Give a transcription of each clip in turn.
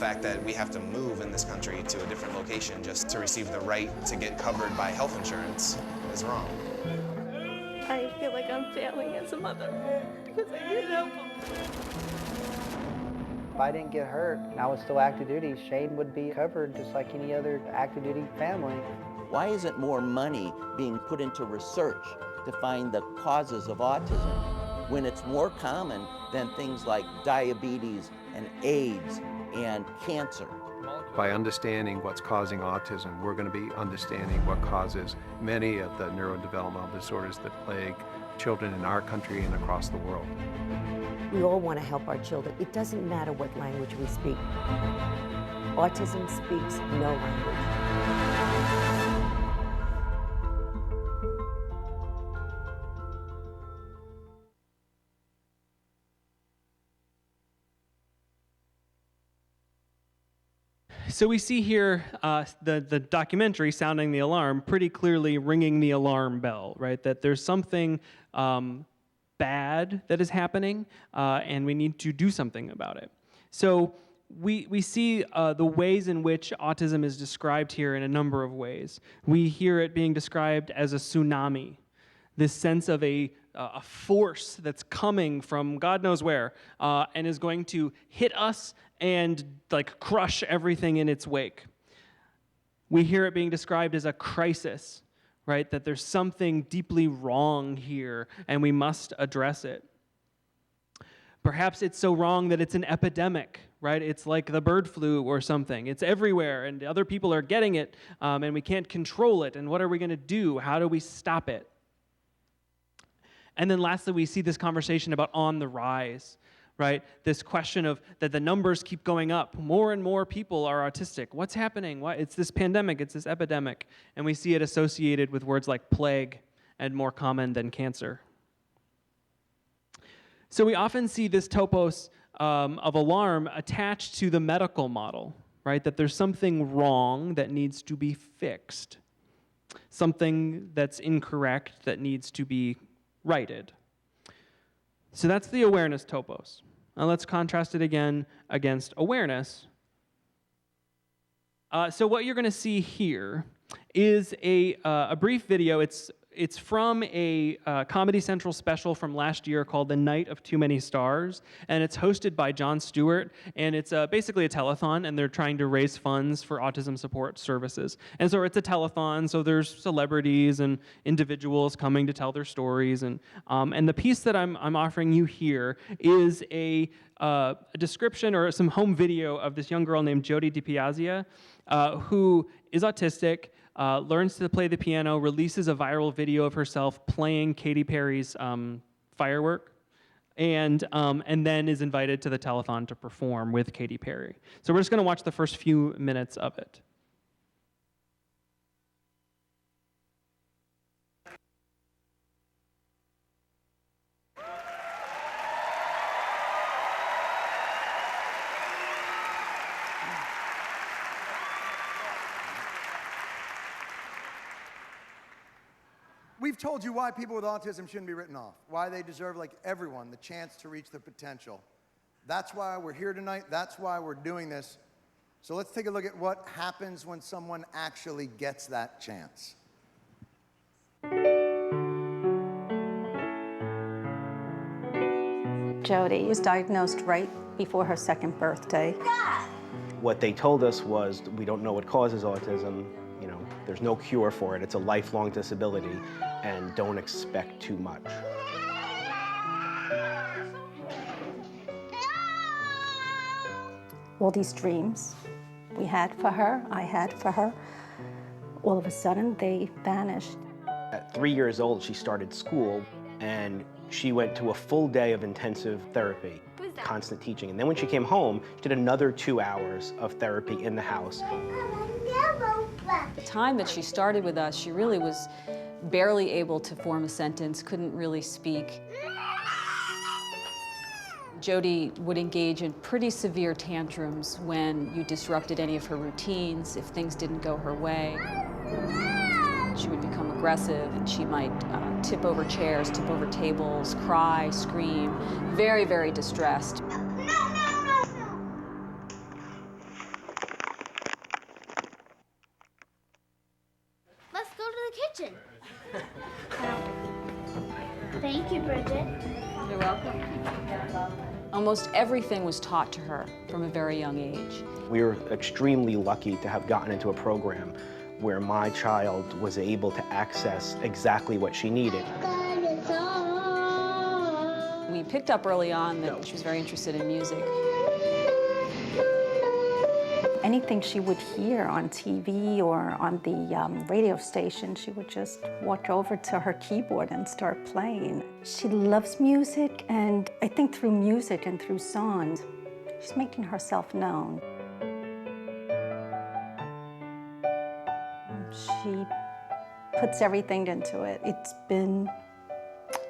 fact that we have to move in this country to a different location just to receive the right to get covered by health insurance is wrong. I feel like I'm failing as a mother because I can't help him. If I didn't get hurt and I was still active duty, Shane would be covered just like any other active duty family. Why isn't more money being put into research to find the causes of autism when it's more common than things like diabetes and AIDS and cancer? By understanding what's causing autism, we're going to be understanding what causes many of the neurodevelopmental disorders that plague children in our country and across the world. We all want to help our children. It doesn't matter what language we speak. Autism speaks no language. So we see here the documentary sounding the alarm, pretty clearly ringing the alarm bell, right? That there's something bad that is happening, and we need to do something about it. So we see the ways in which autism is described here in a number of ways. We hear it being described as a tsunami, this sense of a force that's coming from God knows where, and is going to hit us and like crush everything in its wake. We hear it being described as a crisis, right? That there's something deeply wrong here and we must address it. Perhaps it's so wrong that it's an epidemic, right? It's like the bird flu or something. It's everywhere and other people are getting it and we can't control it. And what are we going to do? How do we stop it? And then lastly, we see this conversation about on the rise, right? This question of that the numbers keep going up. More and more people are autistic. What's happening? It's this pandemic, it's this epidemic. And we see it associated with words like plague and more common than cancer. So we often see this topos of alarm attached to the medical model, right? That there's something wrong that needs to be fixed. Something that's incorrect that needs to be righted. So that's the awareness topos. Now let's contrast it again against awareness. So what you're going to see here is a brief video. It's from a Comedy Central special from last year called The Night of Too Many Stars, and it's hosted by Jon Stewart, and it's basically a telethon, and they're trying to raise funds for autism support services. And so it's a telethon, so there's celebrities and individuals coming to tell their stories, and the piece that I'm offering you here is a description or some home video of this young girl named Jodi DiPiazza, who is autistic, learns to play the piano, releases a viral video of herself playing Katy Perry's Firework, and then is invited to the telethon to perform with Katy Perry. So we're just going to watch the first few minutes of it. We've told you why people with autism shouldn't be written off, why they deserve, like everyone, the chance to reach their potential. That's why we're here tonight. That's why we're doing this. So let's take a look at what happens when someone actually gets that chance. Jodi was diagnosed right before her second birthday. What they told us was, we don't know what causes autism. You know, there's no cure for it. It's a lifelong disability, and don't expect too much. All these dreams we had for her, I had for her, all of a sudden they vanished. At 3 years old, she started school, and she went to a full day of intensive therapy, constant teaching. And then when she came home, she did another 2 hours of therapy in the house. The time that she started with us, she really was barely able to form a sentence, couldn't really speak. Jodi would engage in pretty severe tantrums when you disrupted any of her routines, if things didn't go her way. She would become aggressive, and she might tip over chairs, tip over tables, cry, scream, very, very distressed. question. Thank you, Bridget. You're welcome. Almost everything was taught to her from a very young age. We were extremely lucky to have gotten into a program where my child was able to access exactly what she needed. We picked up early on that she was very interested in music. Anything she would hear on TV or on the radio station, she would just walk over to her keyboard and start playing. She loves music, and I think through music and through songs, she's making herself known. She puts everything into it. It's been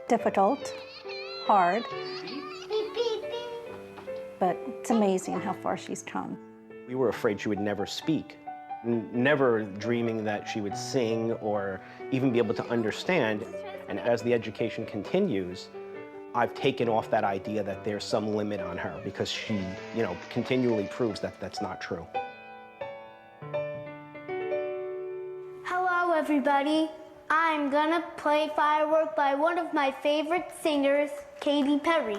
difficult, hard, but it's amazing how far she's come. We were afraid she would never speak, never dreaming that she would sing or even be able to understand. And as the education continues, I've taken off that idea that there's some limit on her, because she, continually proves that that's not true. Hello, everybody. I'm gonna play Firework by one of my favorite singers, Katy Perry.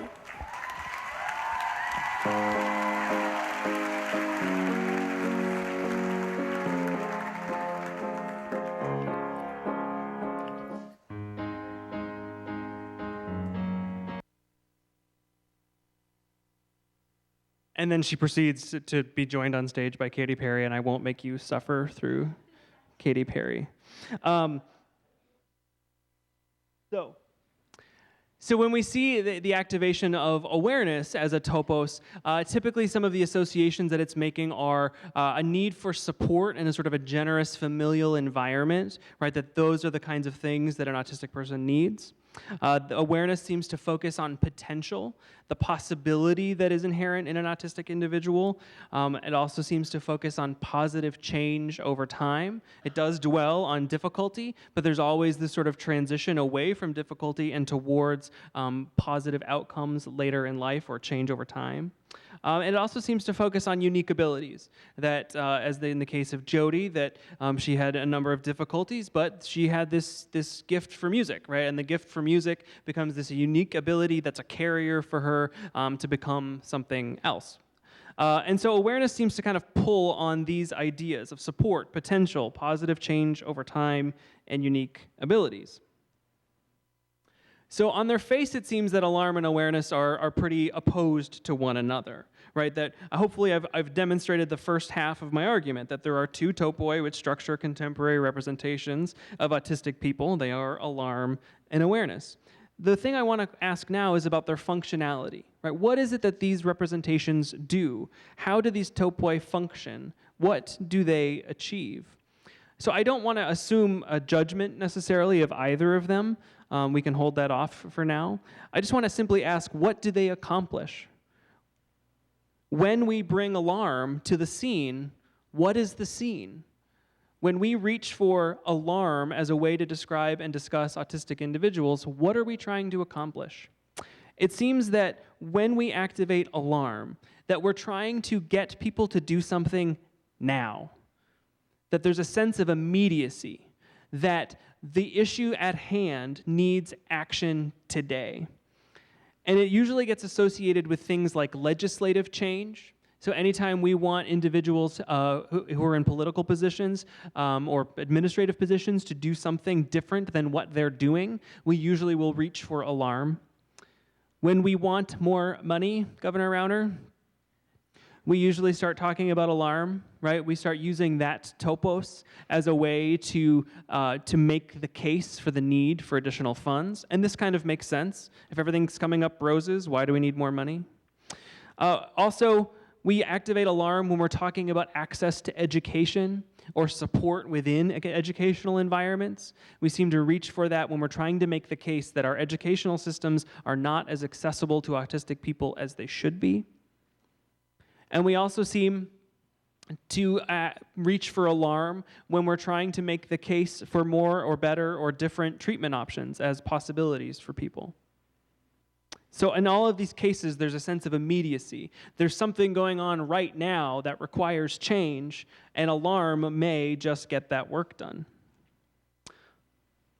And then she proceeds to be joined on stage by Katy Perry, and I won't make you suffer through Katy Perry. So when we see the activation of awareness as a topos, typically some of the associations that it's making are a need for support and a sort of a generous familial environment, right? That those are the kinds of things that an autistic person needs. The awareness seems to focus on potential, the possibility that is inherent in an autistic individual. It also seems to focus on positive change over time. It does dwell on difficulty, but there's always this sort of transition away from difficulty and towards positive outcomes later in life or change over time. It also seems to focus on unique abilities, that in the case of Jody, that she had a number of difficulties, but she had this gift for music, right? And the gift for music becomes this unique ability that's a carrier for her to become something else. And so awareness seems to kind of pull on these ideas of support, potential, positive change over time, and unique abilities. So on their face, it seems that alarm and awareness are pretty opposed to one another, right? That hopefully I've demonstrated the first half of my argument, that there are two topoi which structure contemporary representations of autistic people. They are alarm and awareness. The thing I want to ask now is about their functionality, right? What is it that these representations do? How do these topoi function? What do they achieve? So I don't want to assume a judgment necessarily of either of them. We can hold that off for now. I just want to simply ask, what do they accomplish? When we bring alarm to the scene, what is the scene? When we reach for alarm as a way to describe and discuss autistic individuals, what are we trying to accomplish? It seems that when we activate alarm, that we're trying to get people to do something now. That there's a sense of immediacy, that the issue at hand needs action today. And it usually gets associated with things like legislative change. So anytime we want individuals who are in political positions or administrative positions to do something different than what they're doing, we usually will reach for alarm. When we want more money, Governor Rauner, we usually start talking about alarm, right? We start using that topos as a way to make the case for the need for additional funds. And this kind of makes sense. If everything's coming up roses, why do we need more money? Also, we activate alarm when we're talking about access to education or support within educational environments. We seem to reach for that when we're trying to make the case that our educational systems are not as accessible to autistic people as they should be. And we also seem to reach for alarm when we're trying to make the case for more or better or different treatment options as possibilities for people. So in all of these cases, there's a sense of immediacy. There's something going on right now that requires change, and alarm may just get that work done.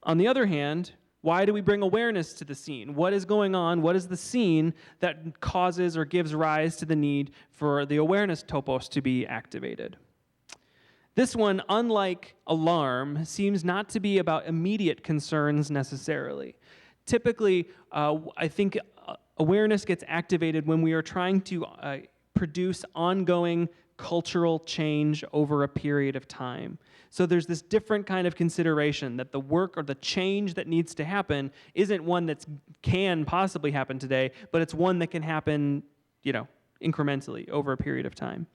On the other hand, why do we bring awareness to the scene? What is going on? What is the scene that causes or gives rise to the need for the awareness topos to be activated? This one, unlike alarm, seems not to be about immediate concerns necessarily. Typically, I think awareness gets activated when we are trying to produce ongoing cultural change over a period of time. So there's this different kind of consideration that the work or the change that needs to happen isn't one that can possibly happen today, but it's one that can happen, incrementally over a period of time.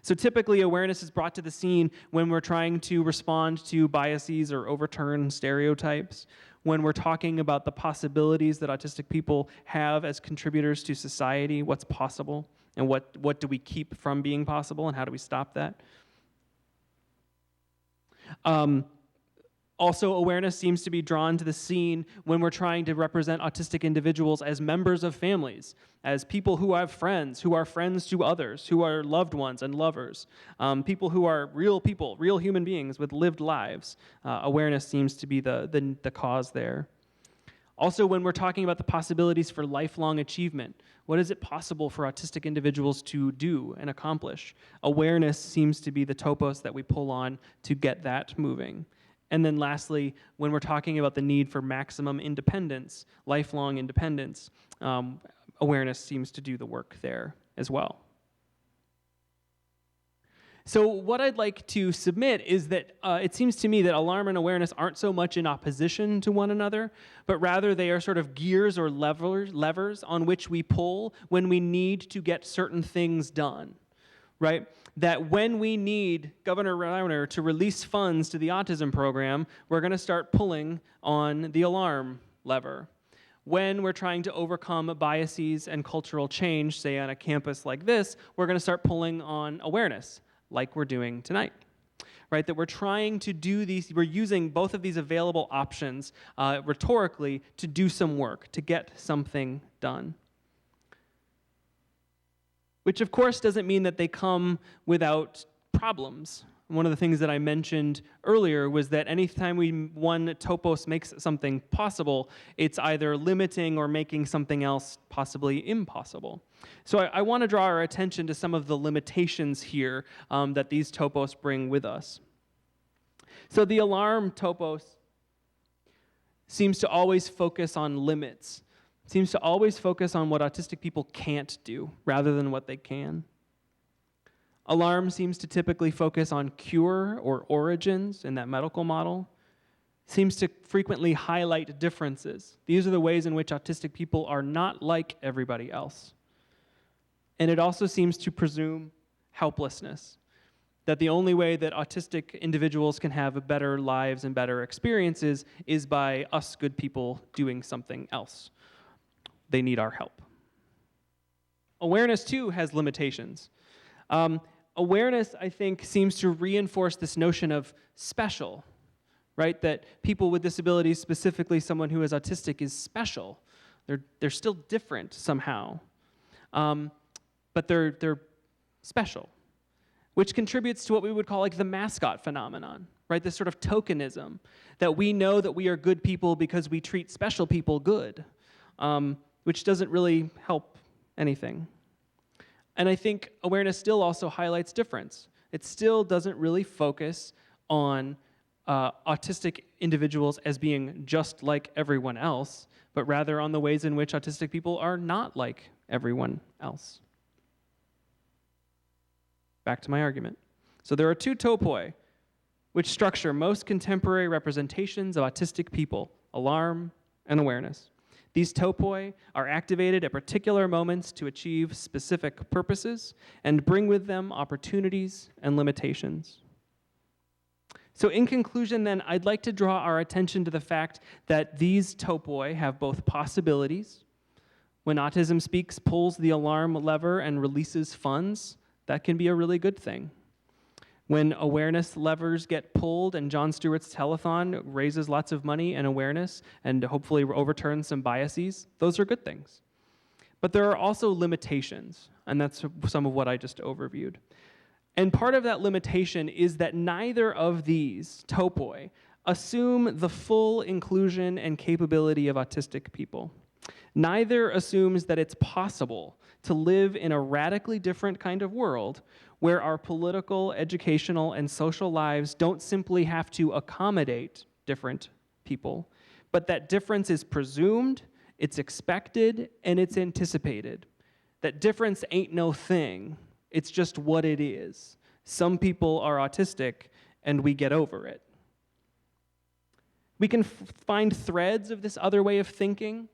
So typically awareness is brought to the scene when we're trying to respond to biases or overturn stereotypes, when we're talking about the possibilities that autistic people have as contributors to society, what's possible, and what do we keep from being possible, and how do we stop that? Also, awareness seems to be drawn to the scene when we're trying to represent autistic individuals as members of families, as people who have friends, who are friends to others, who are loved ones and lovers, people who are real people, real human beings with lived lives. Awareness seems to be the cause there. Also, when we're talking about the possibilities for lifelong achievement, what is it possible for autistic individuals to do and accomplish? Awareness seems to be the topos that we pull on to get that moving. And then lastly, when we're talking about the need for maximum independence, lifelong independence, awareness seems to do the work there as well. So what I'd like to submit is that it seems to me that alarm and awareness aren't so much in opposition to one another, but rather they are sort of gears or levers on which we pull when we need to get certain things done, right? That when we need Governor Rauner to release funds to the autism program, we're going to start pulling on the alarm lever. When we're trying to overcome biases and cultural change, say on a campus like this, we're going to start pulling on awareness, like we're doing tonight. Right, that we're trying to do these, we're using both of these available options rhetorically to do some work, to get something done. Which of course doesn't mean that they come without problems. One of the things that I mentioned earlier was that anytime one topos makes something possible, it's either limiting or making something else possibly impossible. So I want to draw our attention to some of the limitations here that these topos bring with us. So the alarm topos seems to always focus on limits. Seems to always focus on what autistic people can't do rather than what they can. Alarm seems to typically focus on cure or origins in that medical model. Seems to frequently highlight differences. These are the ways in which autistic people are not like everybody else. And it also seems to presume helplessness, that the only way that autistic individuals can have better lives and better experiences is by us good people doing something else. They need our help. Awareness, too, has limitations. Awareness, I think, seems to reinforce this notion of special, right? That people with disabilities, specifically someone who is autistic, is special. They're still different somehow, but they're special, which contributes to what we would call like the mascot phenomenon, right? This sort of tokenism, that we know that we are good people because we treat special people good, which doesn't really help anything. And I think awareness still also highlights difference. It still doesn't really focus on autistic individuals as being just like everyone else, but rather on the ways in which autistic people are not like everyone else. Back to my argument. So there are two topoi which structure most contemporary representations of autistic people, alarm and awareness. These topoi are activated at particular moments to achieve specific purposes and bring with them opportunities and limitations. So in conclusion then, I'd like to draw our attention to the fact that these topoi have both possibilities. When Autism Speaks pulls the alarm lever and releases funds, that can be a really good thing. When awareness levers get pulled and Jon Stewart's telethon raises lots of money and awareness and hopefully overturns some biases, those are good things. But there are also limitations, and that's some of what I just overviewed. And part of that limitation is that neither of these topoi assume the full inclusion and capability of autistic people. Neither assumes that it's possible to live in a radically different kind of world where our political, educational, and social lives don't simply have to accommodate different people, but that difference is presumed, it's expected, and it's anticipated. That difference ain't no thing, it's just what it is. Some people are autistic, and we get over it. We can find threads of this other way of thinking.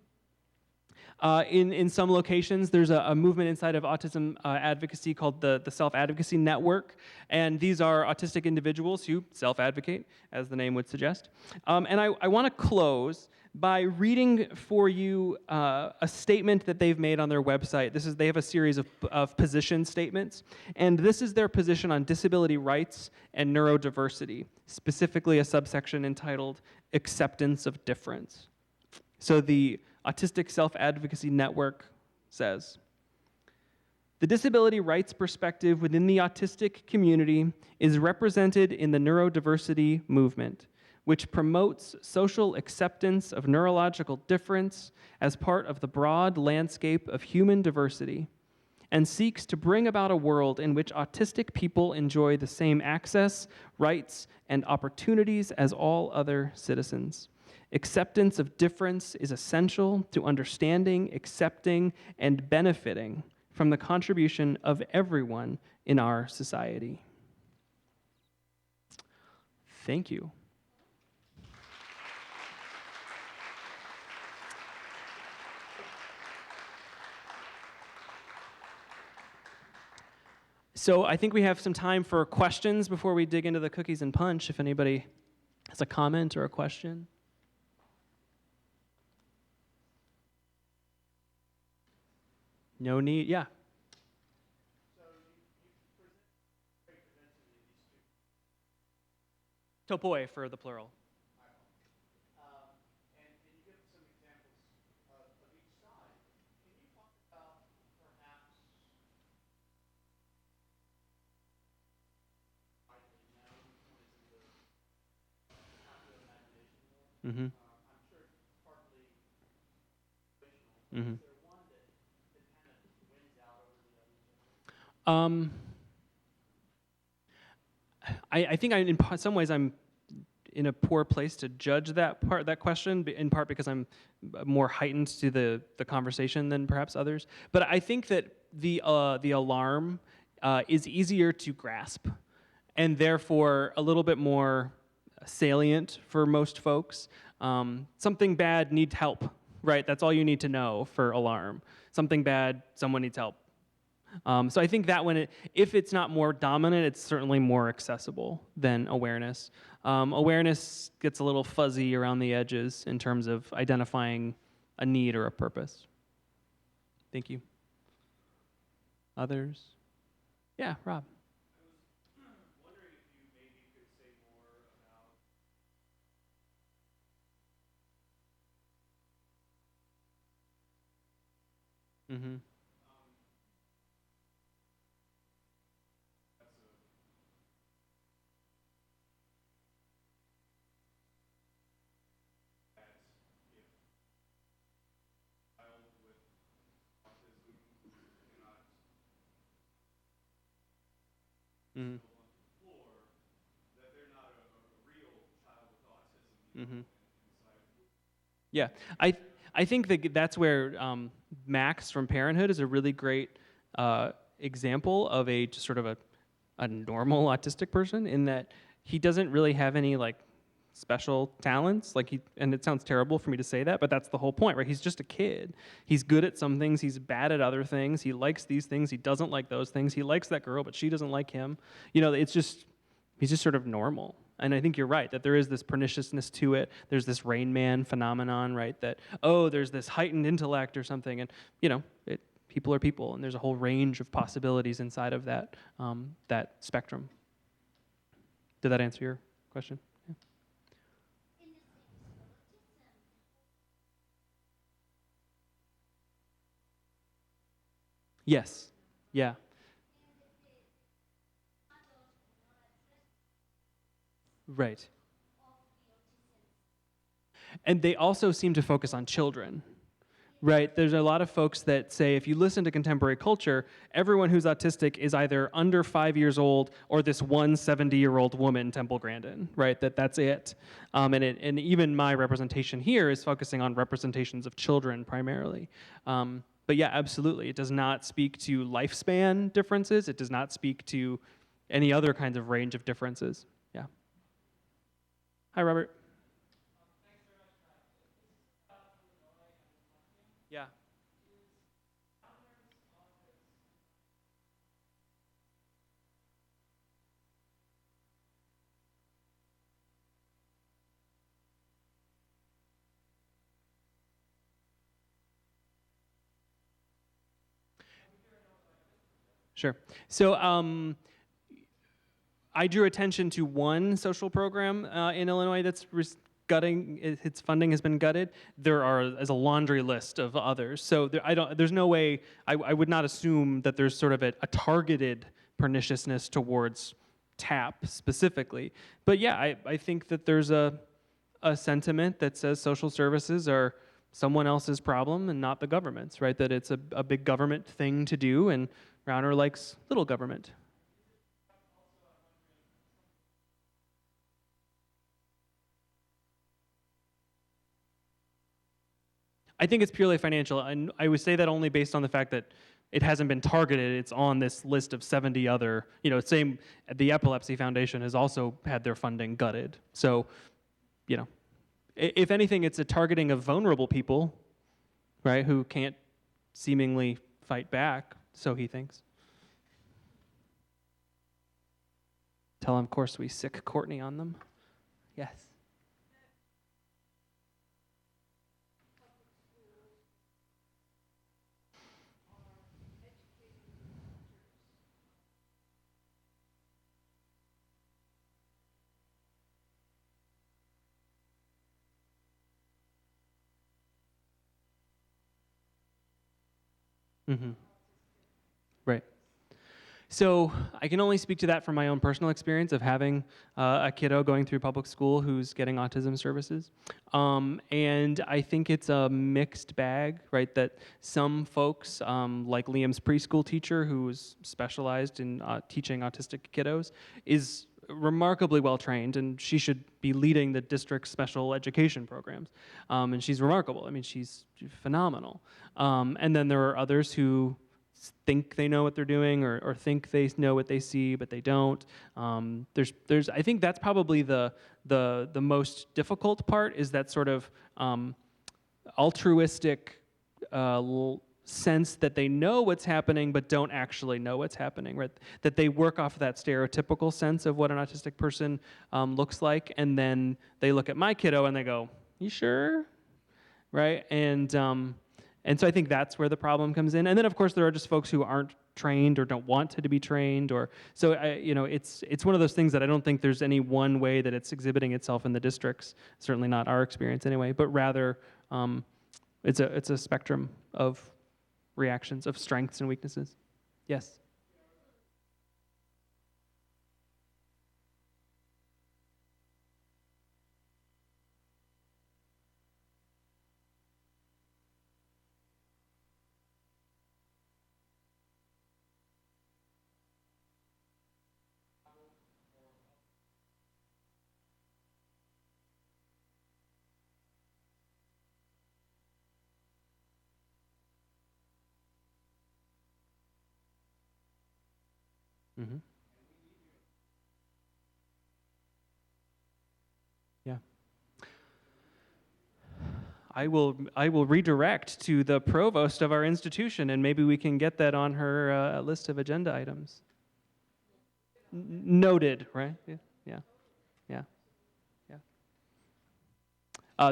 In some locations, there's a movement inside of autism advocacy called the Self-Advocacy Network, and these are autistic individuals who self-advocate, as the name would suggest. And I want to close by reading for you a statement that they've made on their website. They have a series of position statements, and this is their position on disability rights and neurodiversity, specifically a subsection entitled Acceptance of Difference. So the Autistic Self-Advocacy Network says, the disability rights perspective within the autistic community is represented in the neurodiversity movement, which promotes social acceptance of neurological difference as part of the broad landscape of human diversity, and seeks to bring about a world in which autistic people enjoy the same access, rights, and opportunities as all other citizens. Acceptance of difference is essential to understanding, accepting, and benefiting from the contribution of everyone in our society. Thank you. So I think we have some time for questions before we dig into the cookies and punch, if anybody has a comment or a question. No need, yeah. Topoi for the plural. Mm-hmm. Mm-hmm. I think in some ways I'm in a poor place to judge that question, in part because I'm more heightened to the conversation than perhaps others. But I think that the alarm is easier to grasp, and therefore a little bit more salient for most folks. Something bad needs help, right? That's all you need to know for alarm. Something bad, someone needs help. So I think that if it's not more dominant, it's certainly more accessible than awareness. Awareness gets a little fuzzy around the edges in terms of identifying a need or a purpose. Thank you. Others? Yeah, Rob. Mm-hmm. Mm-hmm. Mm-hmm. Yeah, I think that's where Max from Parenthood is a really great example of a just sort of a normal autistic person, in that he doesn't really have any like special talents, and it sounds terrible for me to say that, but that's the whole point, right? He's just a kid. He's good at some things, he's bad at other things, he likes these things, he doesn't like those things, he likes that girl, but she doesn't like him. You know, he's just sort of normal. And I think you're right, that there is this perniciousness to it. There's this Rain Man phenomenon, right? That, there's this heightened intellect or something, and, people are people, and there's a whole range of possibilities inside of that, that spectrum. Did that answer your question? Yeah. Yes. Yeah. Right. And they also seem to focus on children, right? There's a lot of folks that say, if you listen to contemporary culture, everyone who's autistic is either under 5 years old or this one 70-year-old woman, Temple Grandin, right? That's it. And even my representation here is focusing on representations of children primarily. But yeah, absolutely. It does not speak to lifespan differences. It does not speak to any other kinds of range of differences. Yeah. Hi, Robert. Yeah. Sure. So I drew attention to one social program in Illinois that's gutting, its funding has been gutted. There's a laundry list of others. So there's no way, I would not assume that there's sort of a targeted perniciousness towards TAP specifically. But yeah, I think that there's a sentiment that says social services are someone else's problem and not the government's, right? That it's a big government thing to do, and Rauner likes little government. I think it's purely financial, and I would say that only based on the fact that it hasn't been targeted. It's on this list of 70 other, same, the Epilepsy Foundation has also had their funding gutted. So, if anything, it's a targeting of vulnerable people, right, who can't seemingly fight back, so he thinks. Tell him, of course, we sick Courtney on them. Yes. Mm-hmm. Right. So I can only speak to that from my own personal experience of having a kiddo going through public school who's getting autism services. And I think it's a mixed bag, right? That some folks, like Liam's preschool teacher who was specialized in teaching autistic kiddos, is remarkably well trained, and she should be leading the district's special education programs. And she's remarkable. I mean, she's phenomenal. And then there are others who think they know what they're doing, or think they know what they see, but they don't. There's I think that's probably the most difficult part, is that sort of altruistic sense that they know what's happening but don't actually know what's happening, right? That they work off of that stereotypical sense of what an autistic person looks like, and then they look at my kiddo and they go, "You sure?" Right? And so I think that's where the problem comes in. And then of course there are just folks who aren't trained or don't want to be trained, or so it's one of those things that I don't think there's any one way that it's exhibiting itself in the districts. Certainly not our experience anyway, but rather it's a spectrum of reactions, of strengths and weaknesses. Yes. Mm-hmm. Yeah. I will redirect to the provost of our institution, and maybe we can get that on her list of agenda items. Noted, right? Yeah.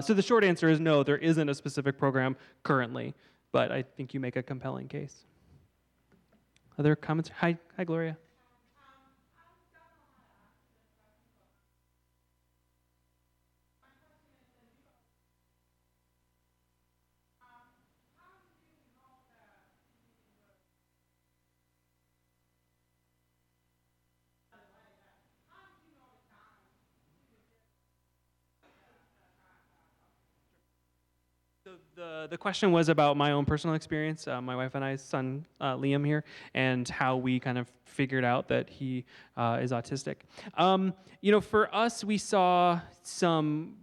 So the short answer is no, there isn't a specific program currently, but I think you make a compelling case. Other comments? Hi, Gloria. The question was about my own personal experience, my wife and I's son, Liam here, and how we kind of figured out that he is autistic. For us, we saw some,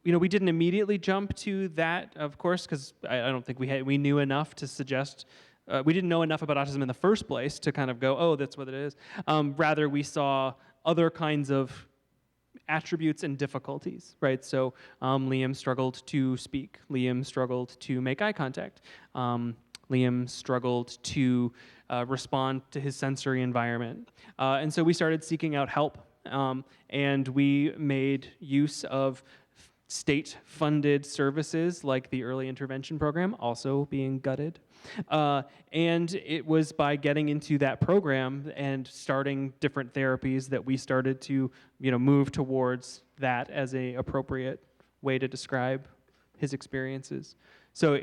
we didn't immediately jump to that, of course, because I don't think we knew enough to suggest, we didn't know enough about autism in the first place to kind of go, oh, that's what it is. Rather, we saw other kinds of attributes and difficulties, right? So Liam struggled to speak. Liam struggled to make eye contact. Liam struggled to respond to his sensory environment. And so we started seeking out help, and we made use of state-funded services like the Early Intervention Program, also being gutted. And it was by getting into that program and starting different therapies that we started to, move towards that as a appropriate way to describe his experiences. So,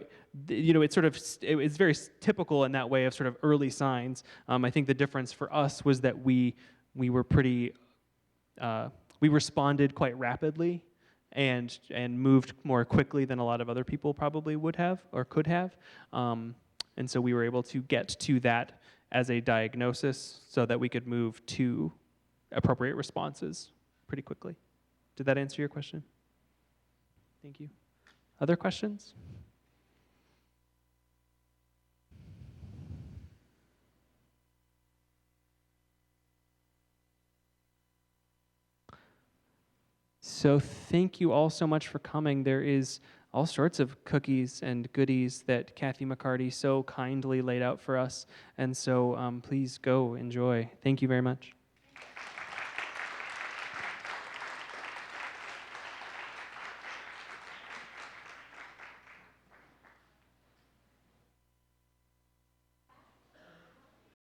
it's very typical in that way of sort of early signs. I think the difference for us was that we were pretty, we responded quite rapidly and moved more quickly than a lot of other people probably would have or could have. And so we were able to get to that as a diagnosis so that we could move to appropriate responses pretty quickly. Did that answer your question? Thank you. Other questions? So thank you all so much for coming. There is all sorts of cookies and goodies that Kathy McCarty so kindly laid out for us. And so please go enjoy. Thank you very much.